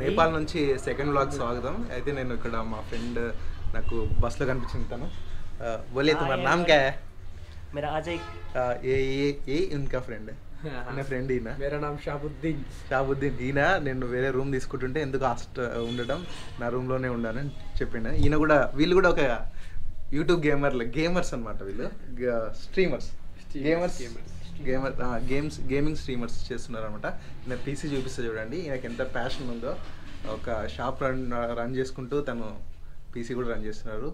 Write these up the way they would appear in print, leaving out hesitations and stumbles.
నేపాల్ నుంచి second vlog స్వాగతం. అయితే నేను ఇక్కడ మా ఫ్రెండ్ నాకు బస్సులో కనిపించింది. తను बोलिए तुम्हारा नाम क्या है? मेरा अजय। ये उनका फ्रेंड है. నా ఫ్రెండ్ ఈయన. मेरा नाम शाहबुद्दीन. షాబుద్దీన్. ఈయన నేను వేరే రూమ్ తీసుకుంటుంటే ఎందుకు ఉండడం నా రూమ్లోనే ఉండాలని చెప్పిండు. ఈయన కూడా వీళ్ళు కూడా ఒక యూట్యూబ్ గేమర్స్ అనమాట. వీళ్ళు స్ట్రీమర్స్ గేమింగ్ స్ట్రీమర్స్ చేస్తున్నారు అనమాట. నేను పీసీ చూపిస్తే చూడండి ఈయనకి ఎంత ప్యాషన్ ఉందో. ఒక షాప్ రన్ చేసుకుంటూ తను పీసీ కూడా రన్ చేస్తున్నారు.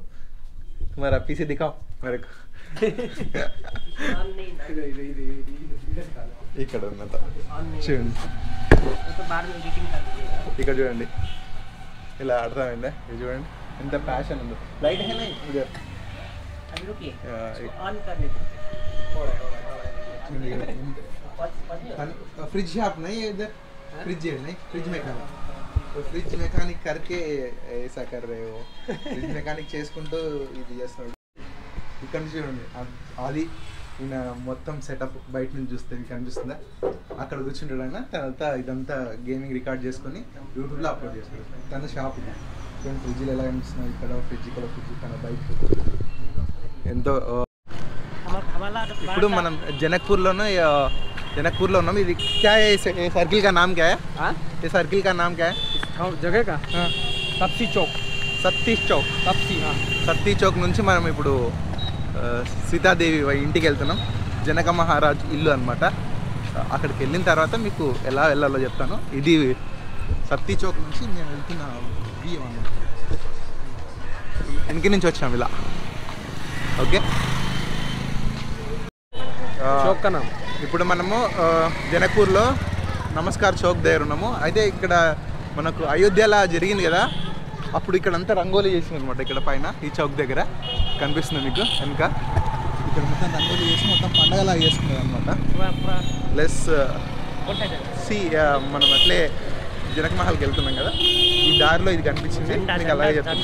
మరి పీసీ దిఖావ్ మరకు ఇక్కడ ఉన్నంత చూడండి. ఇక్కడ చూడండి ఇలా అర్థమైందా? ఇది చూడండి ఎంత ప్యాషన్ ఉందో. లైట్ फ्रिज शॉप नहीं है इधर. फ्रिज है नहीं, फ्रिज मैकेनिक. तो फ्रिज मैकेनिक करके ऐसा कर रहे हो. फ्रिज मैकेनिक చేసుకుంటూ ఇది చేస్తున్నాడు. ఇక్కడ నుంచి చూడండి అది ఈయన మొత్తం సెటప్ బయట నుంచి చూస్తే మీకు కనిపిస్తుందా? అక్కడ కూర్చుంటాడు ఆయన. తర్వాత ఇదంతా గేమింగ్ రికార్డ్ చేసుకొని యూట్యూబ్లో అప్లోడ్ చేస్తాడు. తన షాప్ ఇది చూడండి. ఫ్రిడ్జ్లు ఎలా కనిపిస్తున్నాయి. ఇక్కడ ఫ్రిడ్జ్ తన బైక్ ఎంతో. ఇప్పుడు మనం జనక్పూర్లో ఉన్నాం. ఇది क्या है? सर्किल का नाम क्या है? ये सर्किल का नाम क्या है? जगह का तप्सी चौक. సత్తీ చౌక్ నుంచి మనం ఇప్పుడు సీతాదేవి ఇంటికి వెళ్తున్నాం. జనక మహారాజ్ ఇల్లు అనమాట. అక్కడికి వెళ్ళిన తర్వాత మీకు ఎలా వెళ్ళాలో చెప్తాను. ఇది సత్తీ చౌక్ నుంచి మేము వెళ్తున్న బియ్యం అన్నమాట. వెనక నుంచి వచ్చాము ఇలా. ఓకే ఇప్పుడు మనము జనక్పూర్లో నమస్కార్ చౌక్ దగ్గర ఉన్నాము. అయితే ఇక్కడ మనకు అయోధ్యలా జరిగింది కదా, అప్పుడు ఇక్కడ అంతా రంగోలీ చేసింది అనమాట. ఇక్కడ పైన ఈ చౌక్ దగ్గర కనిపిస్తుంది మీకు వెనుక. ఇక్కడ మొత్తం రంగోలీ చేసి మొత్తం పండగలా చేసుకున్నారు అనమాట. ప్లస్ మనం అట్లే జనక మహల్కి వెళ్తున్నాం కదా, ఈ దారిలో ఇది కనిపించింది. మీకు అలాగే చెప్తాను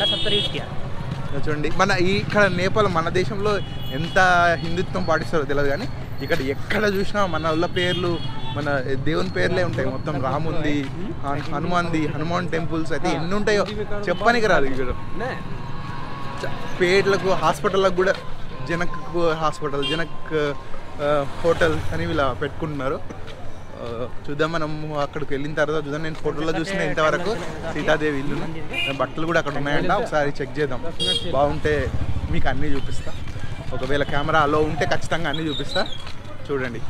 చూడండి. మన ఇక్కడ నేపాల్ మన దేశంలో ఎంత హిందుత్వం పాటిస్తారో తెలియదు కానీ ఇక్కడ ఎక్కడ చూసినా మన వాళ్ళ పేర్లు, మన దేవుని పేర్లే ఉంటాయి. మొత్తం రాముంది, హనుమాన్ టెంపుల్స్ అయితే ఎన్ని ఉంటాయో చెప్పడానికి రాదు. ఇక్కడ పేర్లకు హాస్పిటల్లకు కూడా జనక్ హాస్పిటల్, జనక్ హోటల్ అని ఇలా పెట్టుకుంటున్నారు. చూద్దాం మనం అక్కడికి వెళ్ళిన తర్వాత చూద్దాం. నేను ఫోటోలో చూసిన ఇంతవరకు సీతాదేవి ఇల్లు, బట్టలు కూడా అక్కడ ఉన్నాయంట. ఒకసారి చెక్ చేద్దాం. బాగుంటే మీకు అన్నీ చూపిస్తా. ఒకవేళ కెమెరా అలో ఉంటే ఖచ్చితంగా అన్నీ చూపిస్తా. చూడండి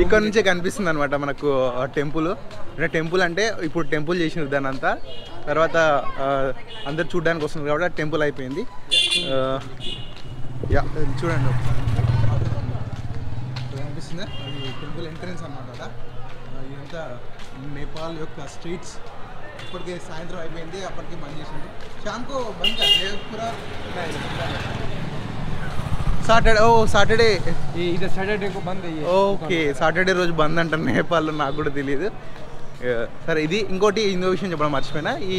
ఇక్కడ నుంచే కనిపిస్తుంది అనమాట మనకు టెంపుల్. అంటే టెంపుల్ అంటే ఇప్పుడు టెంపుల్ చేసినారు దాని అంతా. తర్వాత అందరు చూడడానికి వస్తున్నారు కాబట్టి టెంపుల్ అయిపోయింది. చూడండి కనిపిస్తుందా? అది టెంపుల్ ఎంట్రన్స్ అన్నమాట. ఇదంతా నేపాల్ యొక్క స్ట్రీట్స్. ఇప్పటికే సాయంత్రం అయిపోయింది, అప్పటికే బంద్ చేసింది. శాంకో బంద్ పూరా సాటర్డే इधर सैटरडे को बंद है. ఓకే సాటర్డే రోజు బంద్ అంటారు నేపాల్లో. నాకు కూడా తెలియదు. సరే ఇది ఇంకో విషయం చెప్పడం మర్చిపోయినా. ఈ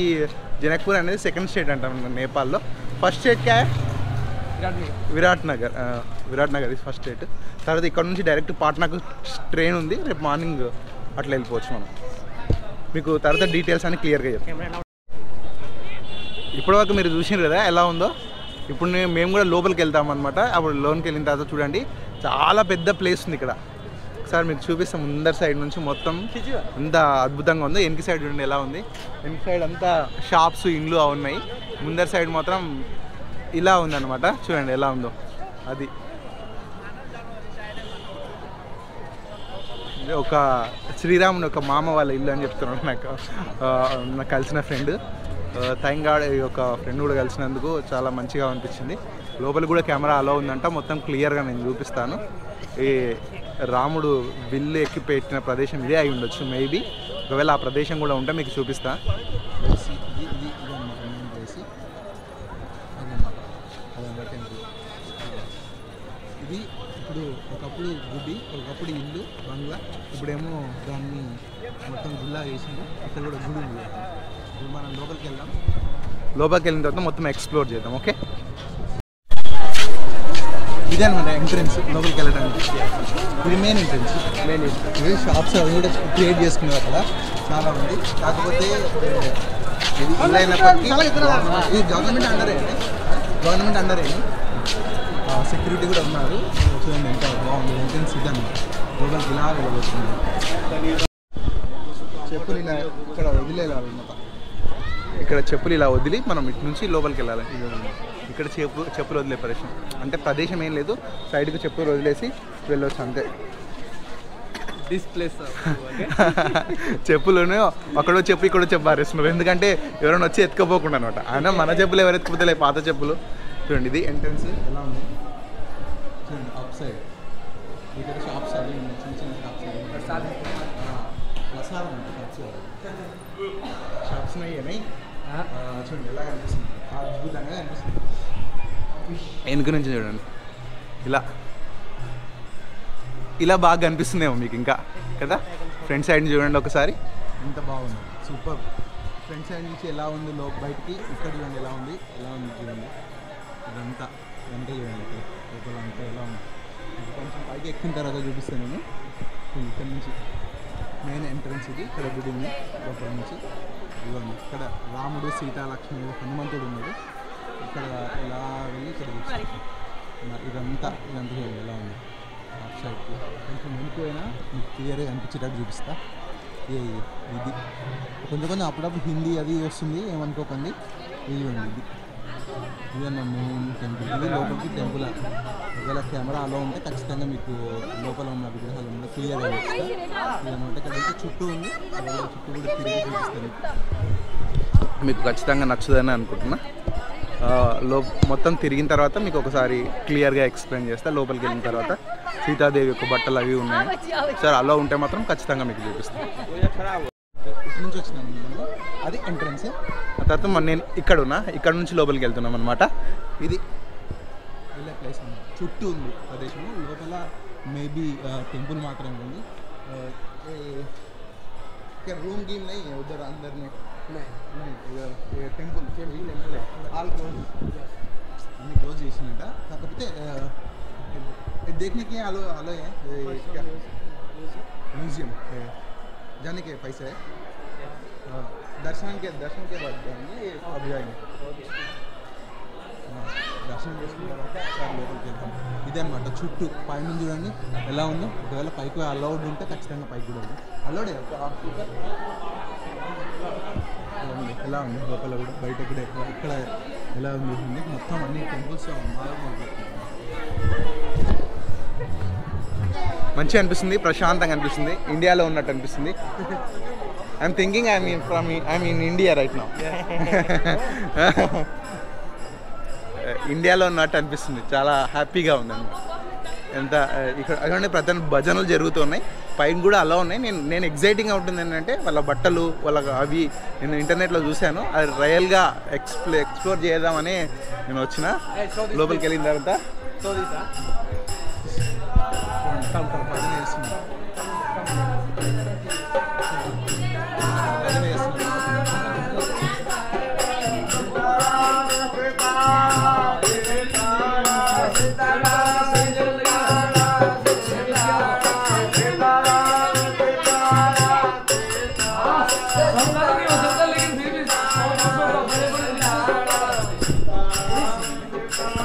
జనక్పూర్ అనేది సెకండ్ స్టేట్ అంటాం నేపాల్లో. ఫస్ట్ స్టేట్ క్యా విరాట్ నగర్ ఇది ఫస్ట్ స్టేట్. తర్వాత ఇక్కడ నుంచి డైరెక్ట్ పాట్నాకు ట్రైన్ ఉంది. రేపు మార్నింగ్ అట్లా వెళ్ళిపోవచ్చు మనం. మీకు తర్వాత డీటెయిల్స్ అన్ని క్లియర్గా చెప్తాం. ఇప్పటివరకు మీరు చూసినారు కదా ఎలా ఉందో. ఇప్పుడు మేము కూడా లోపలికి వెళ్తామన్నమాట. అప్పుడు లోన్కి వెళ్ళిన తర్వాత చూడండి చాలా పెద్ద ప్లేస్ ఉంది ఇక్కడ. ఒకసారి మీకు చూపిస్తాం. ముందర సైడ్ నుంచి మొత్తం ఎంత అద్భుతంగా ఉందో. వెనక సైడ్ చూడండి ఎలా ఉంది. వెనక సైడ్ అంతా షాప్స్, ఇండ్లు ఉన్నాయి. ముందర సైడ్ మాత్రం ఇలా ఉందన్నమాట. చూడండి ఎలా ఉందో. అది ఒక శ్రీరాముని ఒక మామ వాళ్ళ ఇల్లు అని చెప్తున్నాడు నాకు కలిసిన ఫ్రెండ్. థ్యాంక్ గాడ్ ఒక ఫ్రెండ్ కూడా కలిసినందుకు చాలా మంచిగా అనిపించింది. లోపల కూడా కెమెరా అలో ఉందంట. మొత్తం క్లియర్గా నేను చూపిస్తాను. ఈ రాముడు విల్లు ఎక్కి పెట్టిన ప్రదేశం ఇదే అయి ఉండొచ్చు మేబీ. ఒకవేళ ఆ ప్రదేశం కూడా ఉంటే మీకు చూపిస్తా. ఇది ఇప్పుడు ఒకప్పుడు గుడి, ఒకప్పుడు ఇల్లు బంగ్లా, ఇప్పుడేమో దాన్ని మొత్తం గుల్లా వేసింది. ఇక్కడ కూడా గుడి ఉంది. ఇప్పుడు మనం లోపలికి వెళ్దాం. లోపలికి వెళ్ళిన తర్వాత మొత్తం ఎక్స్ప్లోర్ చేద్దాం. ఓకే ఇదే అనమాట ఎంట్రెన్స్ లోపలికి వెళ్ళడానికి. ఇది మెయిన్ ఎంట్రెన్స్. ఇది షాప్స్ అవి కూడా క్రియేట్ చేసుకున్నారు అక్కడ చాలా ఉంది. కాకపోతే ఇది ఇల్లు అయినప్పటికీ ఇది గవర్నమెంట్ అండరే సెక్యూరిటీ కూడా ఉన్నారు. చూడండి ఎంత బాగుంది ఎంట్రెన్స్. ఇది అన్నమాట లోపలికి ఇలా వెళ్ళబోతుంది. చెప్పులు ఇలా ఇక్కడ వదిలేయాలన్నమాట. ఇక్కడ చెప్పులు ఇలా వదిలి మనం ఇటు నుంచి లోపలికి వెళ్ళాలి. ఇక్కడ చెప్పులు వదిలే ప్రదేశం అంటే ప్రదేశం ఏం లేదు, సైడ్కి చెప్పులు వదిలేసి వెళ్ళొచ్చు అంతే. చెప్పులను అక్కడో చెప్పు ఇక్కడో చెప్పు పారేస్తున్నారు, ఎందుకంటే ఎవరైనా వచ్చి ఎత్తుకపోకుండా అనమాట. అయినా మన చెప్పులు ఎవరు ఎత్తుకుపోతే పాత చెప్పులు. చూడండి ఇది ఎంట్రన్స్ ఎలా ఉంది చూడండి. అప్ సైడ్ ఇక్కడ షాప్స్ అవి చిన్న చిన్న షాప్స్ షాప్స్ అయ్యాయి. చూడండి ఎలా కనిపిస్తుంది, అద్భుతంగా కనిపిస్తుంది. వెనుక నుంచి చూడండి ఇలా బాగా కనిపిస్తుందేమో మీకు ఇంకా కదా. ఫ్రంట్ సైడ్ నుంచి చూడండి ఒకసారి, ఎంత బాగుంది, సూపర్. ఫ్రంట్ సైడ్ నుంచి ఎలా ఉంది బయటికి, ఇక్కడ చూడండి ఎలా ఉంది చూడండి. ఇదంతా చూడండి లోపల అంతా ఎలా ఉంది. కొంచెం పైకి ఎక్కిన తర్వాత చూపిస్తాను నేను. ఇక్కడ నుంచి మెయిన్ ఎంట్రన్స్ ఇది. ఇక్కడ గుడి ఉంది లోపల నుంచి. ఇదిగోండి ఇక్కడ రాముడు, సీత, లక్ష్మణుడు, హనుమంతుడు ఉన్నాడు. ఇక్కడ ఇలా వెళ్ళి ఇక్కడ ఇదంతా చూడండి ఎలా ఉంది. అప్ సైడ్కి కొంచెం వెళ్ళిపోయినా మీకు క్లియర్గా కనిపించేటట్టు చూపిస్తా. ఇది కొంచెం అప్పుడప్పుడు హిందీ అది వస్తుంది, ఏమనుకోకండి. ఇదిగోండి ఇదన్న మెయిన్ టెంపుల్. ఇది లోపలికి టెంపుల్. ఒకవేళ కెమెరా అలా ఉంటే ఖచ్చితంగా మీకు లోపల ఉన్న విగ్రహాలు ఉన్న క్లియర్గా చూపిస్తాను. ఇదన్నమాట ఇక్కడ అయితే చుట్టూ ఉంది, చుట్టూ కూడా తిరిగి చూపిస్తాను. మీకు ఖచ్చితంగా నచ్చుదని అనుకుంటున్నా. మొత్తం తిరిగిన తర్వాత మీకు ఒకసారి క్లియర్గా ఎక్స్ప్లెయిన్ చేస్తా. లోపలికి వెళ్ళిన తర్వాత సీతాదేవి యొక్క బట్టలు అవి ఉన్నాయి సార్, అలా ఉంటే మాత్రం ఖచ్చితంగా మీకు చూపిస్తాను. ఇక్కడి నుంచి వచ్చినాను అది ఎంట్రన్స్. ఆ తర్వాత నేను ఇక్కడ నుంచి లోపలికి వెళ్తున్నాం అనమాట. ఇది వెళ్ళే ప్లేస్ అన్నమాట. చుట్టూ ఉంది ప్రదేశం, లోపల మేబీ టెంపుల్ మాత్రమే ఉంది. రూమ్ గేమ్ నై ఉదర్ अंदर में టెంపుల్ ఆల్ క్లోజ్, అన్ని క్లోజ్ చేసినట్ట. కాకపోతే देखने के आलो है क्या म्यूजियम जाने के पैसे है। दर्शन के बाद जाएंगे, अभी आएंगे దర్శనం చేసుకున్న తర్వాత సార్ లోపలికి వెళ్తాం. ఇదే అనమాట చుట్టూ పైన చూడండి ఎలా ఉందో. ఒకవేళ పైకి అలౌడ్ ఉంటే ఖచ్చితంగా పైకి కూడా ఉంది. అలౌడే ఎలా ఉంది లోపల కూడా, బయట కూడా ఇక్కడ ఎలా ఉంది మొత్తం అన్ని టెంపుల్స్ మంచిగా అనిపిస్తుంది, ప్రశాంతంగా అనిపిస్తుంది, ఇండియాలో ఉన్నట్టు అనిపిస్తుంది. I'm thinking I'm in India right now. ఇండియాలో ఉన్నట్టు అనిపిస్తుంది, చాలా హ్యాపీగా ఉందన్నమాట. ఎంత ఇక్కడ అక్కడ ప్రధాన భజనలు జరుగుతున్నాయి, పైన కూడా అలా ఉన్నాయి. నేను ఎగ్జైటింగ్గా ఉంటుంది ఏంటంటే వాళ్ళ బట్టలు వాళ్ళ అవి నేను ఇంటర్నెట్లో చూశాను, అది రియల్గా ఎక్స్ప్లోర్ చేద్దామని నేను వచ్చిన. లోపలికి వెళ్ళిన తర్వాత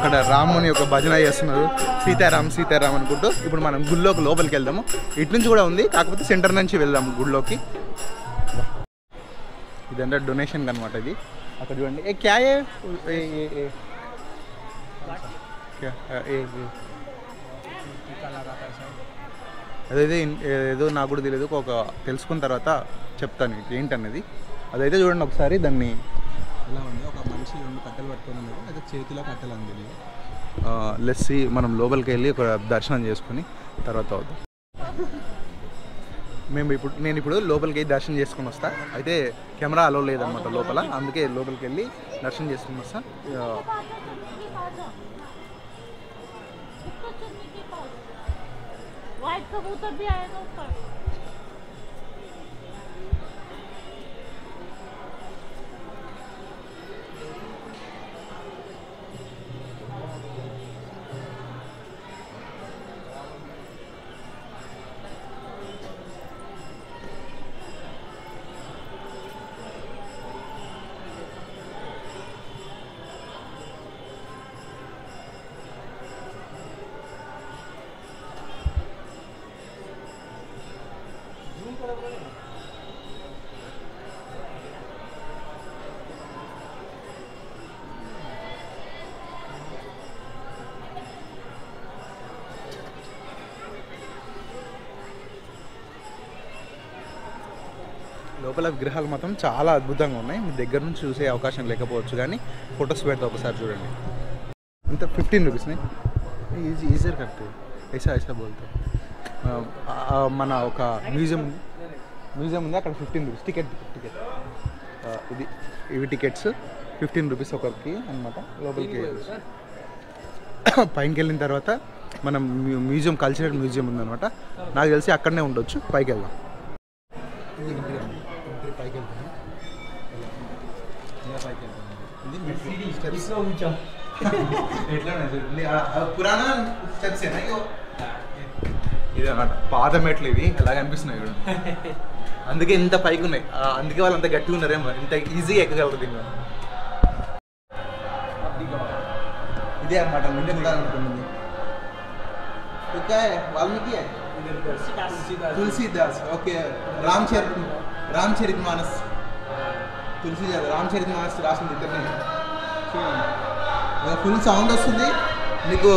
అక్కడ రాముని యొక్క భజన చేస్తున్నారు, సీతారాం సీతారాం అనుకుంటూ. ఇప్పుడు మనం గుళ్ళోకి లోపలికి వెళ్దాము. ఇటు నుంచి కూడా ఉంది, కాకపోతే సెంటర్ నుంచి వెళ్దాము గుళ్ళోకి. ఇదంతా డొనేషన్ అనమాట. ఇది అక్కడ చూడండి. ఏ క్యా అదైతే ఏదో నాకు కూడా తెలియదు, ఒక తెలుసుకున్న తర్వాత చెప్తాను ఏంటన్నది. అదైతే చూడండి ఒకసారి దాన్ని ఎలా ఉంది. ఒక మనిషి 2 కట్టెలు పట్టుకొని ఉన్నాడు, అయితే చేతిలో కట్టెలు అని తెలియదు. లెస్సి మనం లోపలికి వెళ్ళి ఒక దర్శనం చేసుకుని తర్వాత అవుతాం. నేను ఇప్పుడు లోపలికి వెళ్ళి దర్శనం చేసుకుని వస్తా. అయితే కెమెరా అలో లేదనమాట లోపల, అందుకే లోపలికి వెళ్ళి దర్శనం చేసుకుని వస్తా. व्हाइट कबूतर भी आएगा ऊपर। లోపల విగ్రహాలు మాత్రం చాలా అద్భుతంగా ఉన్నాయి. మీ దగ్గర నుంచి చూసే అవకాశం లేకపోవచ్చు కానీ ఫొటోస్ పెడితే ఒకసారి చూడండి. ఇంత 15 రూపీస్ని ఈజీగా కరెక్ట్ ఐసా బోల్తో మన ఒక మ్యూజియం ఉంది అక్కడ 15 రూపీస్ టికెట్. ఇవి టికెట్స్ 15 రూపీస్ ఒకరికి అనమాట. లోపలికి పైకి వెళ్ళిన తర్వాత మనం మ్యూజియం కల్చరల్ మ్యూజియం ఉందన్నమాట. నాకు తెలిసి అక్కడనే ఉండొచ్చు. పైకి వెళ్దాం. పైకి వెళ్తాను. పురాణ స్టెప్స్ ఇది అన్నమాట. పాత మెట్లు ఇవి ఎలా కనిపిస్తున్నాయి కూడా. అందుకే ఇంత పైకి ఉన్నాయి. అందుకే వాళ్ళు అంత గట్టిగా ఉన్నారేమో, ఇంత ఈజీగా ఎక్కగలరు దీన్ని. ఇదే అనమాట ముందే చూడాలనుకుంటుంది. వాల్మీకి तुलसीदास ओके रामचरितमानस तुलसीदास रामचरितमानस రాసింది ఇద్దరిని. ఫుల్ సౌండ్ వస్తుంది మీకు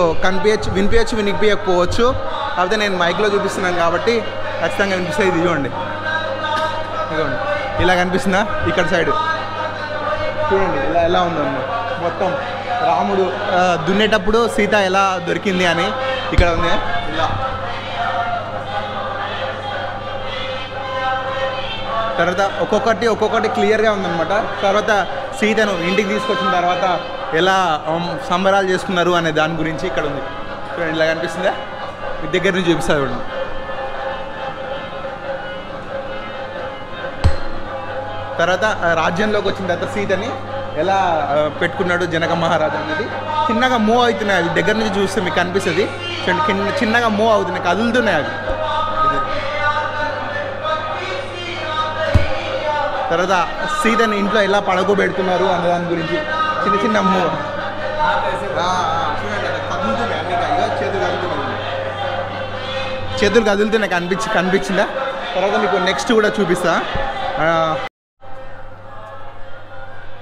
వినిపించచ్చు వినిపించకపోవచ్చు. కాకపోతే నేను మైక్లో చూపిస్తున్నాను కాబట్టి ఖచ్చితంగా వినిపిస్తుంది. ఇది ఇదిగోండి ఇలా కనిపిస్తుందా ఇక్కడ సైడ్ చూడండి ఎలా ఉందన్నమాట. మొత్తం రాముడు దున్నేటప్పుడు సీత ఎలా దొరికింది అని ఇక్కడ ఉంది. ఇలా తర్వాత ఒక్కొక్కటి క్లియర్గా ఉందన్నమాట. తర్వాత సీతను ఇంటికి తీసుకొచ్చిన తర్వాత ఎలా సంబరాలు చేసుకున్నారు అనే దాని గురించి ఇక్కడ ఉంది చూడండి. ఇలా కనిపిస్తుందా మీ దగ్గర నుంచి చూపిస్తుంది చూడండి. తర్వాత రాజ్యంలోకి వచ్చిన తర్వాత సీతని ఎలా పెట్టుకున్నాడు జనక మహారాజు అనేది చిన్నగా మూవ్ అవుతున్నాయి. అవి దగ్గర నుంచి చూస్తే మీకు కనిపిస్తుంది. చిన్నగా మూవ్ అవుతున్నాయి, కదులుతున్నాయి అవి. తర్వాత సీతని ఇంట్లో ఎలా పడుకోబెడుతున్నారు అనే దాని గురించి చిన్న మూవ్ చేతులు కదులుతున్నాయి కనిపించిందా. తర్వాత మీకు నెక్స్ట్ కూడా చూపిస్తా.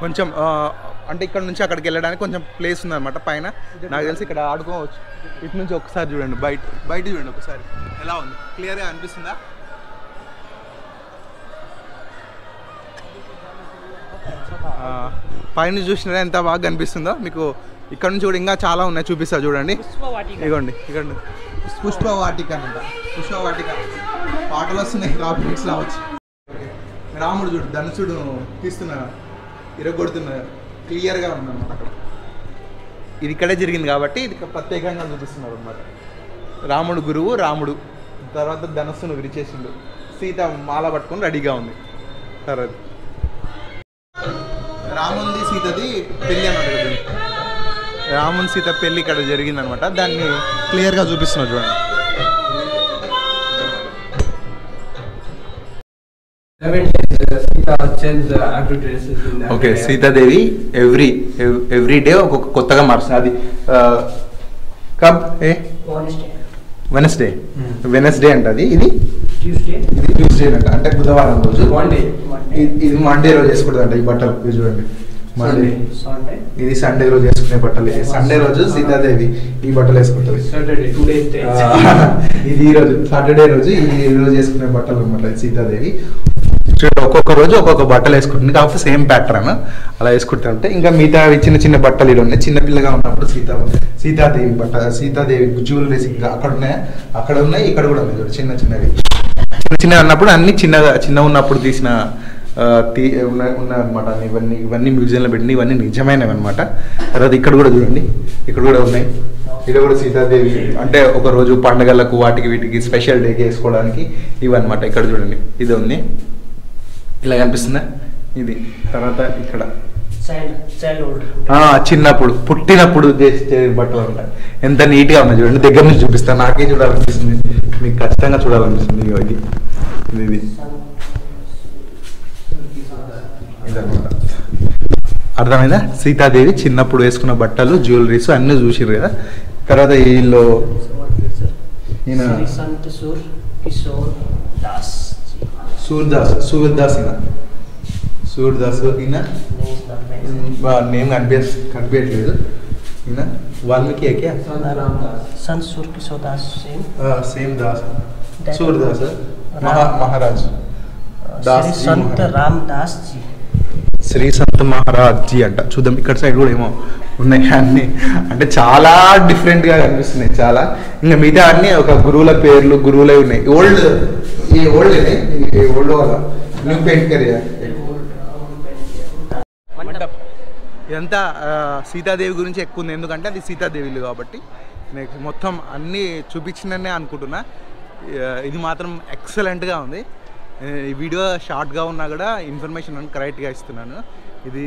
కొంచెం అంటే ఇక్కడ నుంచి అక్కడికి వెళ్ళడానికి కొంచెం ప్లేస్ ఉందన్నమాట పైన. నాకు తెలిసి ఇక్కడ ఆడుకోవచ్చు. ఇటు నుంచి ఒకసారి చూడండి, బయట చూడండి ఒకసారి ఎలా ఉంది. క్లియర్గా అనిపిస్తుందా? పైన చూసినా ఎంత బాగా కనిపిస్తుందో మీకు. ఇక్కడ నుంచి కూడా ఇంకా చాలా ఉన్నాయి, చూపిస్తా చూడండి. ఇగోండి ఇక్కడ పుష్పవాటిక అంట. పుష్పవాటిక పాటలు వస్తున్నాయి, గ్రాఫిక్స్ రావచ్చు. రాముడు చూడు ధనుసుడు తీస్తున్నారు, ఇరగొడుతున్నారు, క్లియర్గా ఉందన్నమాట అక్కడ. ఇది ఇక్కడే జరిగింది కాబట్టి ఇది ప్రత్యేకంగా చూపిస్తున్నారు అన్నమాట. రాముడు గురువు రాముడు తర్వాత ధనస్సును విరిచేసిండు. సీత మాల పట్టుకొని రెడీగా ఉంది. తర్వాత రాముంది సీతది పెళ్ళి అన్నమాట కదా. రాముని సీత పెళ్ళి ఇక్కడ జరిగిందనమాట. దాన్ని క్లియర్గా చూపిస్తున్నారు చూడండి. ఓకే, సీతాదేవి ఎవ్రీ డే ఒక్కొక్క కొత్తగా మారుస్తుంది. అది కబ్ వెనస్డే అంట. అది ఇది ట్యూస్డే అంట, అంటే బుధవారం రోజు. ఇది మండే రోజు వేసుకుంటుంది అంట. ఈ బట్టలు చూడండి, మండే ఇది సండే రోజు వేసుకునే బట్టలు. సండే రోజు సీతాదేవి ఈ బట్టలు వేసుకుంటుంది. ఇది ఈ రోజు సాటర్డే రోజు ఈ రోజు వేసుకునే బట్టలు అనమాట సీతాదేవి. ఒక్కొక్క రోజు ఒక్కొక్క బట్టలు వేసుకుంటుంది, కాకపోతే సేమ్ ప్యాటర్న్ అలా వేసుకుంటుంటే. ఇంకా మిగతా చిన్న బట్టలు ఇలా ఉన్నాయి. చిన్నపిల్లగా ఉన్నప్పుడు సీతాదేవి సీతాదేవి జ్యువెలరీస్ ఇంకా అక్కడ ఉన్నాయి, ఇక్కడ కూడా ఉన్నాయి చూడు. చిన్నవి అన్నప్పుడు అన్ని చిన్న ఉన్నప్పుడు తీసిన ఉన్నాయన్నమాట. ఇవన్నీ మ్యూజియంలో పెట్టిన ఇవన్నీ నిజమైనవి అనమాట. తర్వాత ఇక్కడ కూడా చూడండి, ఇక్కడ కూడా ఉన్నాయి. ఇది కూడా సీతాదేవి అంటే ఒక రోజు పండుగలకు వీటికి స్పెషల్ డేకి వేసుకోవడానికి ఇవన్నమాట. ఇక్కడ చూడండి, ఇది ఉంది, ఇలా కనిపిస్తుందా ఇది. తర్వాత ఇక్కడ చిన్నప్పుడు పుట్టినప్పుడు చేసే బట్టలు ఉంటాయి. ఎంత నీట్గా ఉన్నాయి చూడండి. దగ్గర నుంచి చూపిస్తాను, నాకే చూడాలనిపిస్తుంది, మీకు ఖచ్చితంగా చూడాలనిపిస్తుంది. ఇది ఇదన్నమాట. అర్థమైందా? సీతాదేవి చిన్నప్పుడు వేసుకున్న బట్టలు, జ్యువెలరీస్ అన్నీ చూసిర్రు కదా. తర్వాత వీళ్ళు సూర్దాస్ ఈయన నేమ్ కనిపించట్లేదు. ఈయన వాల్మీకి संत सूर किशोरदास सिंह సేమ్ దాస్ సూర్దాస్ మహారాజ్ దాస్ श्री संत रामदास जी శ్రీ సంత్ మహారాజ్ జీ అంట. చూద్దాం ఇక్కడ సైడ్ కూడా ఏమో ఉన్నాయి అన్ని, అంటే చాలా డిఫరెంట్గా కనిపిస్తున్నాయి చాలా. ఇంకా మిగతా అన్ని ఒక గురువుల పేర్లు గురువులే ఉన్నాయి. ఓల్డ్ వాళ్ళ న్యూ పెయింట్ కరియా ఇదంతా సీతాదేవి గురించి ఎక్కువ ఉంది, ఎందుకంటే అది సీతాదేవి ఇల్లు కాబట్టి. నేను మొత్తం అన్నీ చూపించిందనే అనుకుంటున్నా. ఇది మాత్రం ఎక్సలెంట్గా ఉంది. ఈ వీడియో షార్ట్గా ఉన్నా కూడా ఇన్ఫర్మేషన్ అని కరెక్ట్గా ఇస్తున్నాను. ఇది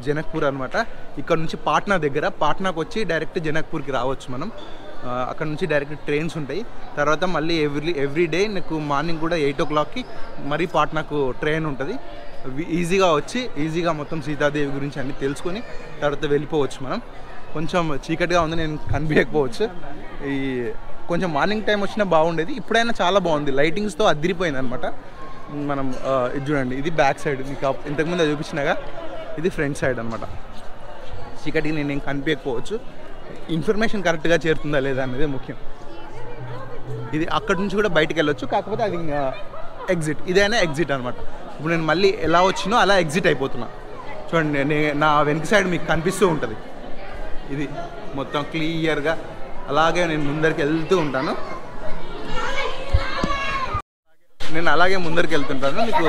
జనక్పూర్ అనమాట. ఇక్కడ నుంచి పాట్నాకు వచ్చి డైరెక్ట్ జనక్పూర్కి రావచ్చు మనం. అక్కడ నుంచి డైరెక్ట్ ట్రైన్స్ ఉంటాయి. తర్వాత మళ్ళీ ఎవ్రీ డే నాకు మార్నింగ్ కూడా 8 o'clockకి మరీ పాట్నాకు ట్రైన్ ఉంటుంది. ఈజీగా వచ్చి ఈజీగా మొత్తం సీతాదేవి గురించి అన్నీ తెలుసుకొని తర్వాత వెళ్ళిపోవచ్చు మనం. కొంచెం చీకటిగా ఉంది, నేను కనిపించకపోవచ్చు. ఈ కొంచెం మార్నింగ్ టైం వచ్చినా బాగుండేది. ఇప్పుడైనా చాలా బాగుంది, లైటింగ్స్తో అదిరిపోయింది అనమాట. మనం ఇది చూడండి, ఇది బ్యాక్ సైడ్, మీకు ఇంతకుముందు అది చూపించినాగా ఇది ఫ్రంట్ సైడ్ అనమాట. చీకటికి నేను కనిపించకపోవచ్చు. ఇన్ఫర్మేషన్ కరెక్ట్గా చేరుతుందా లేదా అనేది ముఖ్యం. ఇది అక్కడి నుంచి కూడా బయటికి వెళ్ళొచ్చు, కాకపోతే అది ఎగ్జిట్, ఇదైనా ఎగ్జిట్ అనమాట. ఇప్పుడు నేను మళ్ళీ ఎలా వచ్చినో అలా ఎగ్జిట్ అయిపోతున్నా. చూడండి, నా వెనక సైడ్ మీకు కనిపిస్తూ ఉంటుంది. ఇది మొత్తం క్లియర్గా అలాగే నేను ముందరికి వెళ్తూ ఉంటాను. మీకు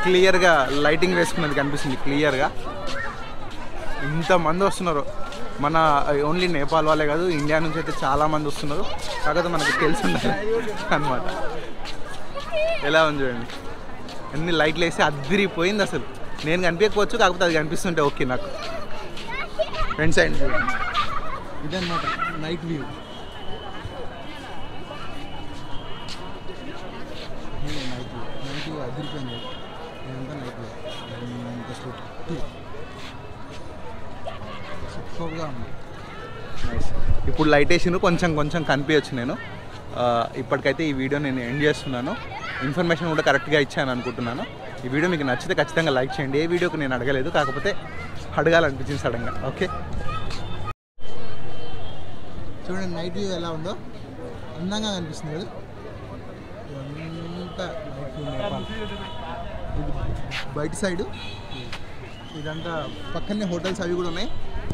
క్లియర్గా లైటింగ్ వేసుకున్నది కనిపిస్తుంది క్లియర్గా. ఇంతమంది వస్తున్నారు. మన ఓన్లీ నేపాల్ వాళ్ళే కాదు, ఇండియా నుంచి అయితే చాలామంది వస్తున్నారు. కాకపోతే మనకు తెలిసి ఉండాలి అనమాట. ఎలా ఉంది చూడండి, అన్ని లైట్లు వేసి అదిరిపోయింది అసలు. నేను కనిపించకపోవచ్చు, కాకపోతే అది కనిపిస్తుంటే ఓకే నాకు. ఫ్రంట్ సైడ్ చూడండి, ఇదన్నమాట నైట్ వ్యూ. అదిరిపోయింది ఇదంతా నైట్ వ్యూ. సూపర్గా ఉంది. ఇప్పుడు లైట్ వేసిన కొంచెం కనిపించచ్చు. నేను ఇప్పటికైతే ఈ వీడియో నేను ఎండ్ చేస్తున్నాను. ఇన్ఫర్మేషన్ కూడా కరెక్ట్గా ఇచ్చాను అనుకుంటున్నాను. ఈ వీడియో మీకు నచ్చితే ఖచ్చితంగా లైక్ చేయండి. ఏ వీడియోకి నేను అడగలేదు, కాకపోతే అడగాలనిపించింది సడన్గా. ఓకే, చూడండి నైట్ వ్యూ ఎలా ఉందో, అందంగా కనిపిస్తుంది కదా. ఇదంతా నైట్ వ్యూ నేపాల్. ఇది బయట సైడు, ఇదంతా పక్కనే హోటల్స్ అవి కూడా ఉన్నాయి,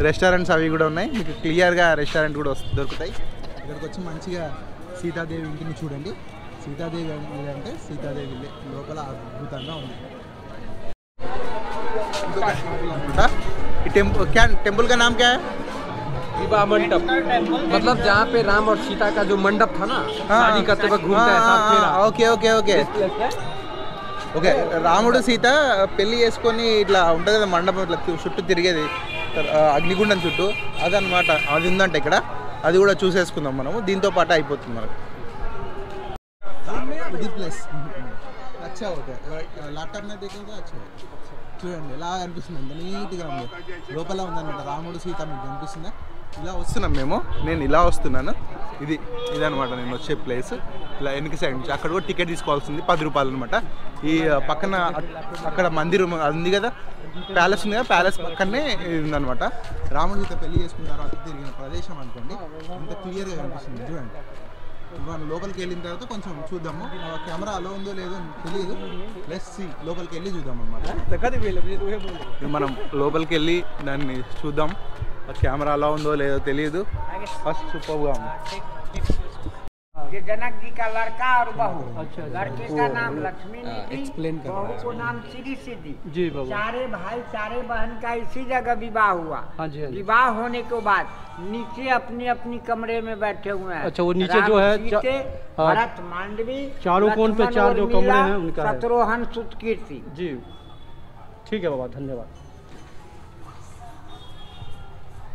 రెస్టారెంట్స్ అవి కూడా ఉన్నాయి. మీకు క్లియర్గా రెస్టారెంట్ కూడా దొరుకుతాయి. ఇక్కడికి వచ్చి మంచిగా సీతాదేవి ఇంటిని చూడండి. సీతాదేవి అంటే సీతాదేవి లోపల అద్భుతంగా ఉంది. टेम्पल का नाम क्या है? विवाह मंडप, मतलब जहाँ पे राम और सीता का जो मंडप था ना, शादी करते वक्त घूमता है साथ में। ఓకే ఓకే ఓకే ఓకే రాముడు సీత పెళ్లి చేసుకొని ఇట్లా ఉంటుంది కదా మండపం, ఇట్లా చుట్టూ తిరిగేది అగ్నిగుండం చుట్టూ, అదనమాట. అది ఉందంటే ఇక్కడ, అది కూడా చూసేసుకుందాం మనము. దీంతో పాటు అయిపోతుంది మనకు. ఇది ప్లస్ అచ్చా ఓకే ల్యాప్టాప్ మీద అచ్చా. చూడండి ఎలా అనిపిస్తుంది, అంత నీట్గా ఉంది. లోపల ఉందన్నమాట రాముడు సీత. మీకు కనిపిస్తుందా? ఇలా వస్తున్నాం మేము, నేను ఇలా వస్తున్నాను. ఇదనమాట నేను వచ్చే ప్లేస్. ఇలా వెనక సైడ్ నుంచి అక్కడ కూడా టికెట్ తీసుకోవాల్సింది 10 రూపాయలు అనమాట. ఈ పక్కన అక్కడ మందిరం ఉంది కదా, ప్యాలెస్ ఉంది కదా, ప్యాలెస్ పక్కనే ఉందనమాట. రాముడు సీత పెళ్లి చేసుకున్న తర్వాత తిరిగిన ప్రదేశం అనుకోండి. అంత క్లియర్గా కనిపిస్తుంది చూడండి. మనం లోపలికి వెళ్ళిన తర్వాత కొంచెం చూద్దాము. కెమెరా అలో ఉందో లేదో తెలియదు, లెట్స్ సీ. లోపలికి వెళ్ళి చూద్దాం అనమాట. మనం లోపలికి వెళ్ళి దాన్ని చూద్దాం. కెమెరా అలా ఉందో లేదో తెలియదు. ఫస్ట్ సూపర్గా ఉంది. जनक जी का लड़का और बहू, लड़के का नाम लक्ष्मी थी, बहू को नाम श्री सिद्धि। चारे भाई चारे बहन का इसी जगह विवाह हुआ। विवाह होने के बाद नीचे अपनी अपनी कमरे में बैठे हुए हैं। अच्छा, वो नीचे जो है भरत मांडवी, चारों कोण पे 4 जो कमरे हैं उनका है। शत्रुघ्न सुतकीर्ति जी। ठीक है बाबा, धन्यवाद।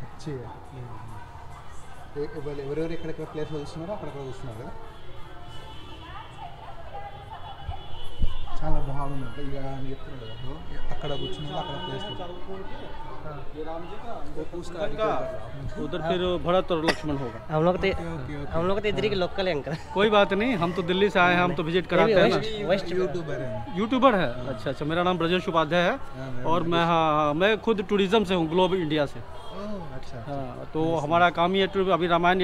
अच्छी है। ఎవరెవరు ఎక్కడెక్కడ ప్లేస్లో చూస్తున్నారో అక్కడక్కడ చూస్తున్నారు కదా, చాలా బాగుంది. బాగుందంట ఇక అని చెప్తున్నాడు కదా అక్కడ కూర్చున్నాడు అక్కడ ప్లేస్ उधर फिर भरत और लक्ष्मण होगा। हम लोग तो इधर के लोकल है अंकल। कोई बात नहीं, हम तो दिल्ली से आए हैं, हम तो विजिट कराते हैं ना। यूट्यूबर है। अच्छा, मेरा नाम ब्रजेश उपाध्याय है और मैं खुद टूरिज्म से हूँ, ग्लोब इंडिया से। हाँ, तो हमारा काम ही है अभी रामायण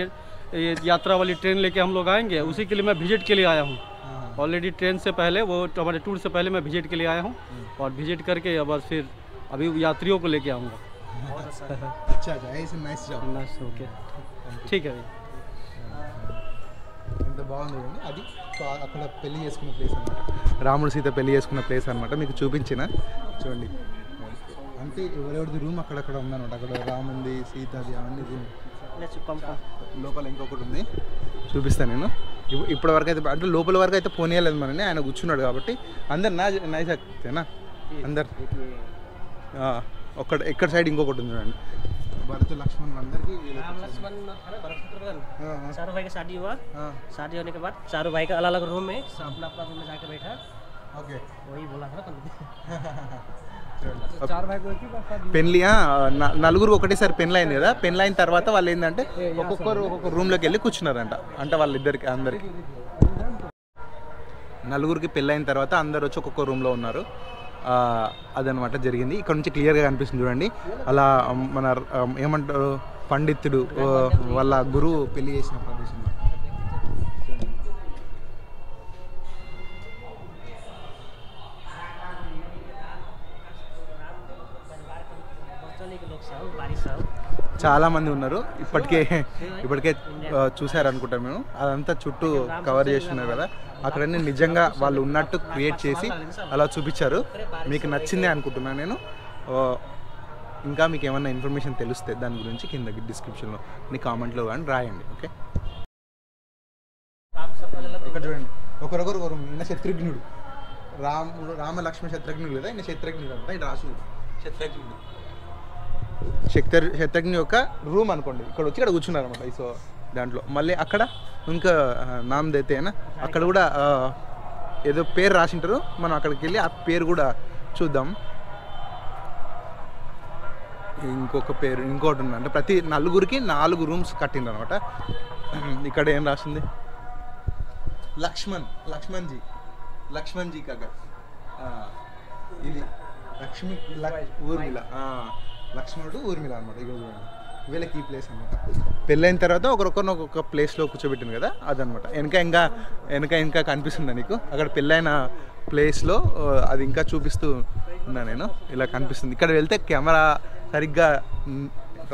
यात्रा वाली ट्रेन लेके हम लोग आएंगे, उसी के लिए मैं विजिट के लिए आया हूँ। ऑलरेडी ट्रेन से पहले वो हमारे टूर से पहले मैं विजिट के लिए आया हूँ और विजिट करके बस फिर अभी यात्रियों को लेके आऊँगा। अच्छा ऐसे नाइस जॉब। ओके, ठीक है। ఎంత బాగుంది చూడండి అది అక్కడ పెళ్లి చేసుకున్న ప్లేస్ అన్నమాట, రాముడు సీత పెళ్లి చేసుకున్న ప్లేస్ అన్నమాట. మీకు చూపించిన చూడండి అంటే ఎవరెవరిది రూమ్ అక్కడక్కడ ఉందన్నమాట. అక్కడ రాముంది సీతది అవన్నీ లోపల ఇంకొకటి ఉంది చూపిస్తాను నేను. ఇప్పటి వరకు అయితే అంటే లోపల వరకు అయితే పోనీయలేదు మనని, ఆయన కూర్చున్నాడు కాబట్టి అందరు నైస్ అవుతేనా అందరు. ఒక్కడ ఎక్కడ సైడ్ ఇంకొకటి ఉంది చూడండి भरत लक्ष्मण अंदर की राम लक्ष्मण था ना, भरत शत्रुघ्न चारों भाई का शादी हुआ। शादी होने के बाद चारों भाई का अलग अलग रूम में अपना अपना रूम में जाके बैठा। ओके वही बोला था ना పెళ్ళి నలుగురు ఒకటేసారి పెళ్ళి అయింది కదా. పెళ్ళి అయిన తర్వాత వాళ్ళు ఏంటంటే ఒక్కొక్కరు ఒక్కొక్క రూమ్లోకి వెళ్ళి కూర్చున్నారంట. అంటే వాళ్ళిద్దరికి అందరికి నలుగురికి పెళ్ళి అయిన తర్వాత అందరు వచ్చి ఒక్కొక్క రూమ్లో ఉన్నారు. అదనమాట జరిగింది. ఇక్కడ నుంచి క్లియర్గా కనిపిస్తుంది చూడండి. అలా మన ఏమంటారు పండితుడు వాళ్ళ గురువు పెళ్లి చేసిన ప్రదేశం. చాలా మంది ఉన్నారు. ఇప్పటికే చూసారనుకుంటాం మేము. అదంతా చుట్టూ కవర్ చేస్తున్నారు కదా. అక్కడన్నీ నిజంగా వాళ్ళు ఉన్నట్టు క్రియేట్ చేసి అలా చూపించారు. మీకు నచ్చిందే అనుకుంటున్నాను నేను. ఇంకా మీకు ఏమన్నా ఇన్ఫర్మేషన్ తెలిస్తే దాని గురించి కింద డిస్క్రిప్షన్లో మీ కామెంట్లో కానీ రాయండి. ఓకే, ఇక్కడ చూడండి ఒకరొకరు ఈయన శత్రుఘ్నుడు, రామ లక్ష్మణ శత్రుఘ్నుడు లేదా ఈయన శత్రుఘ్నుడు అంట. ఇది రాసు శత్రుఘ్ని యొక్క రూమ్ అనుకోండి. ఇక్కడ వచ్చి ఇక్కడ కూర్చున్నారు అనమాట. సో దాంట్లో మళ్ళీ అక్కడ ఇంకా నామదైతేనా అక్కడ కూడా ఏదో పేరు రాసింటారు. మనం అక్కడికి వెళ్ళి ఆ పేరు కూడా చూద్దాం. ఇంకొక పేరు ఇంకోటి ఉంది. అంటే ప్రతి నలుగురికి 4 రూమ్స్ కట్టిండ్రు అనమాట. ఇక్కడ ఏం రాసింది లక్ష్మణ్జీ కాగా ఇది ఊర్మిళ లక్ష్మణుడు ఊర్మిళ అనమాట. ఇక్కడ చూడండి వీళ్ళకి ఈ ప్లేస్ అనమాట. పెళ్ళైన తర్వాత ఒకరొకరిని ఒక్కొక్క ప్లేస్లో కూర్చోబెట్టింది కదా అదనమాట. ఇంకా కనిపిస్తుందా నీకు? అక్కడ పెళ్ళైన ప్లేస్లో అది ఇంకా చూపిస్తూ ఉన్నా నేను. ఇలా కనిపిస్తుంది. ఇక్కడ వెళ్తే కెమెరా సరిగ్గా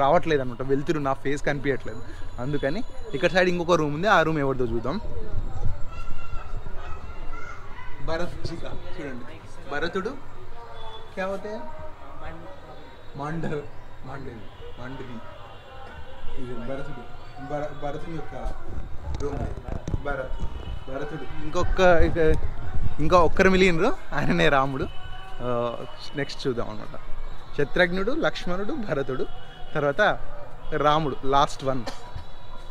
రావట్లేదు అనమాట, వెళ్తురు నా ఫేస్ కనిపించట్లేదు. అందుకని ఇక్కడ సైడ్ ఇంకొక రూమ్ ఉంది. ఆ రూమ్ ఎవరిదో చూద్దాం. చూడండి భరతుడు మాండవి ఇది భరతుడి యొక్క రూమ్. భరతుడు ఇంకా ఒక్కరు మిలియనరు, ఆయననే రాముడు. నెక్స్ట్ చూద్దాం అనమాట. శత్రుఘ్నుడు, లక్ష్మణుడు, భరతుడు, తర్వాత రాముడు లాస్ట్ వన్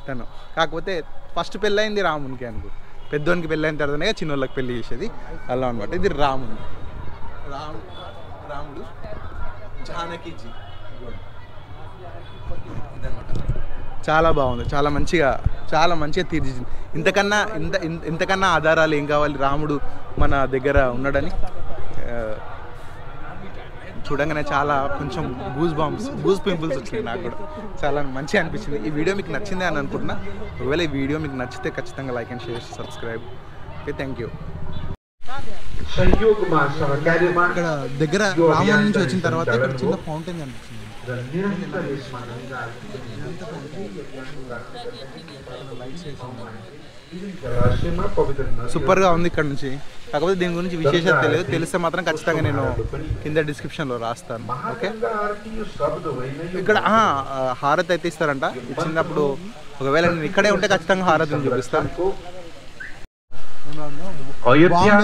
తను. కాకపోతే ఫస్ట్ పెళ్ళయింది రామునికి అనుకో. పెద్దోనికి పెళ్ళైన తర్వాతనే చిన్నోళ్ళకి పెళ్ళి చేసేది అలా అనమాట. ఇది రాముడు జానకిజీ. చాలా బాగుంది, చాలా మంచిగా తీర్చిదిద్ది. ఇంతకన్నా ఆధారాలు ఏం కావాలి? రాముడు మన దగ్గర ఉన్నాడని చూడంగానే చాలా కొంచెం గూస్ పింపుల్స్ వచ్చినాయి నాకు కూడా. చాలా మంచిగా అనిపించింది. ఈ వీడియో మీకు నచ్చిందే అని అనుకుంటున్నా. ఒకవేళ ఈ వీడియో మీకు నచ్చితే ఖచ్చితంగా like and share, subscribe. Okay, thank you. ఇక్కడ దగ్గర రాముడి నుంచి వచ్చిన తర్వాత ఇక్కడ చిన్న ఫౌంటైన్ కనిపిస్తుంది. సూపర్గా ఉంది ఇక్కడ నుంచి. కాకపోతే దీని గురించి విశేషత తెలియదు. తెలిస్తే మాత్రం ఖచ్చితంగా నేను కింద డిస్క్రిప్షన్లో రాస్తాను. ఓకే, ఇక్కడ హారతి అయితే ఇస్తారంట. ఇచ్చినప్పుడు ఒకవేళ నేను ఇక్కడే ఉంటే ఖచ్చితంగా హారతిని చూపిస్తాను.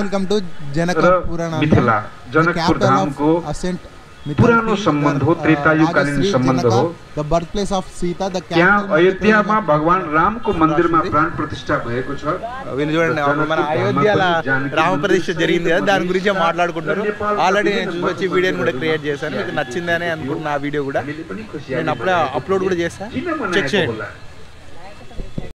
వెల్కమ్ టు जनकपुर असेंट पुरानो संबंध हो, त्रेतायुगकालीन संबंध हो। The birth place of Sita the त्यहाँ अयोध्यामा भगवान रामको मन्दिरमा प्राण प्रतिष्ठा भएको छ। వీళ్ళు చూడండి మన అయోధ్యలో రామ ప్రతిష్ఠ జరిగింది కదా, దాని గురించి మాట్లాడుకుంటారు. ఆల్రెడీ నేను చూసి వచ్చి వీడియోని కూడా క్రియేట్ చేశాను. మీకు నచ్చిందని అనుకుంటున్నా. ఆ వీడియో కూడా నేను అప్పుడే అప్లోడ్ కూడా చేస్తాను, చెక్ చేయండి.